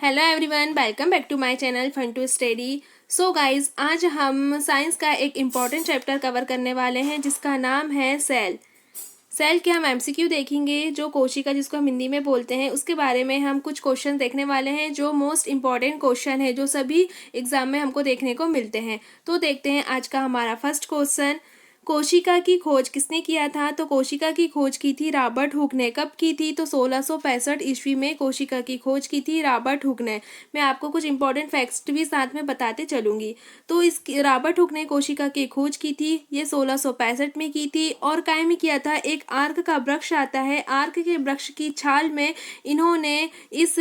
Hello everyone, welcome back to my channel fun to study. So guys, आज हम science का एक important chapter cover करने वाले हैं जिसका नाम है सेल। सेल के हम एमसीक्यू देखेंगे, जो कोशिका जिसको हम हिंदी में बोलते हैं उसके बारे में हम कुछ क्वेश्चन देखने वाले हैं जो मोस्ट इम्पॉर्टेंट क्वेश्चन है, जो सभी एग्जाम में हमको देखने को मिलते हैं। तो देखते हैं आज का हमारा फर्स्ट क्वेश्चन। कोशिका की खोज किसने किया था? तो कोशिका की खोज की थी रॉबर्ट हुक ने। कब की थी? तो 1665 ईस्वी में कोशिका की खोज की थी रॉबर्ट हुक ने। मैं आपको कुछ इंपॉर्टेंट फैक्ट्स भी साथ में बताते चलूंगी। तो इस रॉबर्ट हुक ने कोशिका की खोज की थी, ये 1665 में की थी। और काय में किया था? एक आर्क का वृक्ष आता है, आर्क के वृक्ष की छाल में इन्होंने इस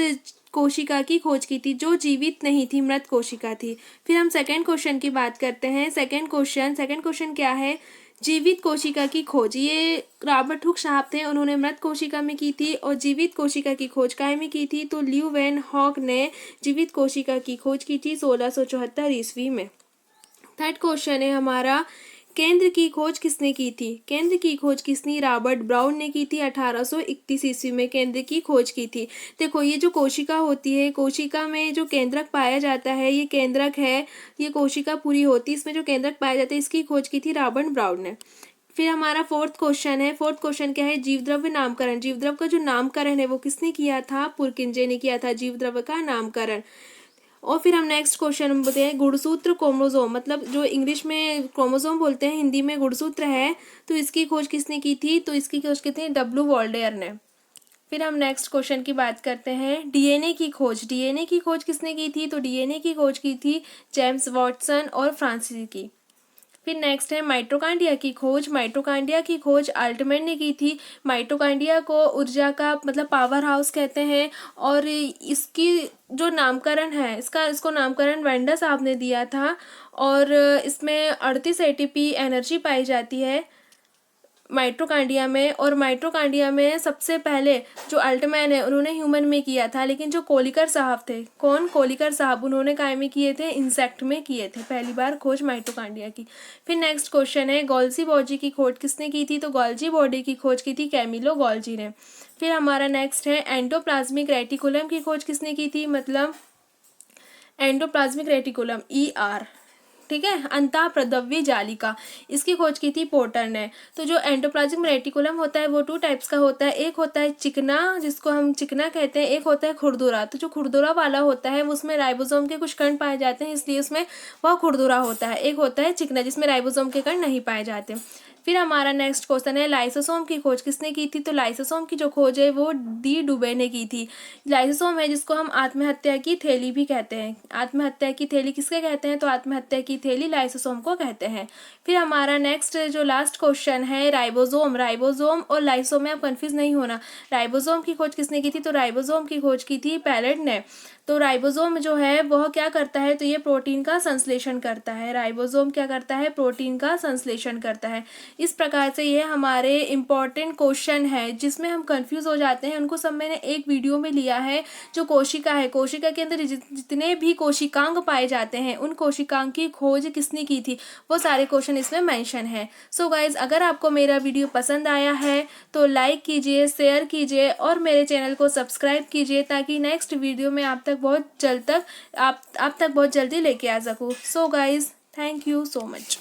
कोशिका की खोज की थी, जो जीवित नहीं थी, मृत कोशिका थी। फिर हम सेकंड क्वेश्चन की बात करते हैं। सेकंड क्वेश्चन क्या है? जीवित कोशिका की खोज, ये रॉबर्ट हुक साहब थे, उन्होंने मृत कोशिका में की थी। और जीवित कोशिका की खोज काय में की थी? तो ल्यू वैन हॉक ने जीवित कोशिका की खोज की थी 1674 ईस्वी में। थर्ड क्वेश्चन है हमारा, केंद्र की खोज किसने की थी? केंद्र की खोज किसने? रॉबर्ट ब्राउन ने की थी। 1831 ईस्वी में केंद्र की खोज की थी। देखो, ये जो कोशिका होती है, कोशिका में जो केंद्रक पाया जाता है, ये केंद्रक है, ये कोशिका पूरी होती है, इसमें जो केंद्रक पाया जाता है, इसकी खोज की थी रॉबर्ट ब्राउन ने। फिर हमारा फोर्थ क्वेश्चन है। फोर्थ क्वेश्चन क्या है? जीवद्रव्य नामकरण। जीवद्रव्य का जो नामकरण है वो किसने किया था? पुरकिंजे ने किया था जीवद्रव्य का नामकरण। और फिर हम नेक्स्ट क्वेश्चन बोलते हैं गुणसूत्र क्रोमोसोम, मतलब जो इंग्लिश में क्रोमोसोम बोलते हैं, हिंदी में गुणसूत्र है। तो इसकी खोज किसने की थी? तो इसकी खोज की थी डब्ल्यू वॉल्डेयर ने। फिर हम नेक्स्ट क्वेश्चन की बात करते हैं डीएनए की खोज। डीएनए की खोज किसने की थी? तो डीएनए की खोज की थी जेम्स वॉटसन और फ्रांसिस की। फिर नेक्स्ट है माइटोकांड्रिया की खोज। माइटोकांड्रिया की खोज अल्टमैन ने की थी। माइटोकांड्रिया को ऊर्जा का मतलब पावर हाउस कहते हैं। और इसकी जो नामकरण है, इसको नामकरण वेंडा साहब ने दिया था। और इसमें 38 एटीपी एनर्जी पाई जाती है माइटोकांड्रिया में। और माइटोकांड्रिया में सबसे पहले जो अल्टमैन है उन्होंने ह्यूमन में किया था, लेकिन जो कोलिकर साहब थे, कौन? कोलिकर साहब, उन्होंने काय में किए थे? इंसेक्ट में किए थे पहली बार खोज माइटोकांड्रिया की। फिर नेक्स्ट क्वेश्चन है गोल्जी बॉडी की खोज किसने की थी? तो गोल्जी बॉडी की खोज की थी कैमिलो गोल्जी ने। फिर हमारा नेक्स्ट है एंडोप्लाज्मिक रेटिकुलम की खोज किसने की थी? मतलब एंडोप्लाज्मिक रेटिकुलम ER, ठीक है, अंतःप्रद्रव्य जालिका, इसकी खोज की थी पोर्टर ने। तो जो एंडोप्लाज्मिक रेटिकुलम होता है वो 2 टाइप्स का होता है। एक होता है चिकना, जिसको हम चिकना कहते हैं, एक होता है खुरदुरा। तो जो खुरदुरा वाला होता है उसमें राइबोसोम के कुछ कण पाए जाते हैं, इसलिए उसमें वह खुरदुरा होता है। एक होता है चिकना, जिसमें राइबोसोम के कण नहीं पाए जाते। फिर हमारा नेक्स्ट क्वेश्चन है लाइसोसोम की खोज किसने की थी? तो लाइसोसोम की जो खोज है वो डी डुबे ने की थी। लाइसोसोम है जिसको हम आत्महत्या की थैली भी कहते हैं। आत्महत्या की थैली किसके कहते हैं? तो आत्महत्या की थैली लाइसोसोम को कहते हैं। फिर हमारा नेक्स्ट जो लास्ट क्वेश्चन है राइबोसोम। राइबोसोम और लाइसोम में आप कंफ्यूज नहीं होना। राइबोसोम की खोज किसने की थी? तो राइबोसोम की खोज की थी पैलेट ने। तो राइबोसोम जो है वह क्या करता है? तो ये प्रोटीन का संश्लेषण करता है। राइबोसोम क्या करता है? प्रोटीन का संश्लेषण करता है। इस प्रकार से ये हमारे इम्पॉर्टेंट क्वेश्चन है जिसमें हम कंफ्यूज हो जाते हैं, उनको सब मैंने एक वीडियो में लिया है। जो कोशिका है, कोशिका के अंदर जितने भी कोशिकांग पाए जाते हैं, उन कोशिकांग की खोज किसने की थी, वो सारे क्वेश्चन इसमें मेंशन है। सो गाइज, अगर आपको मेरा वीडियो पसंद आया है तो लाइक कीजिए, शेयर कीजिए और मेरे चैनल को सब्सक्राइब कीजिए, ताकि नेक्स्ट वीडियो में आप तक बहुत जल्दी लेके आ सकूँ। So guys, thank you so much.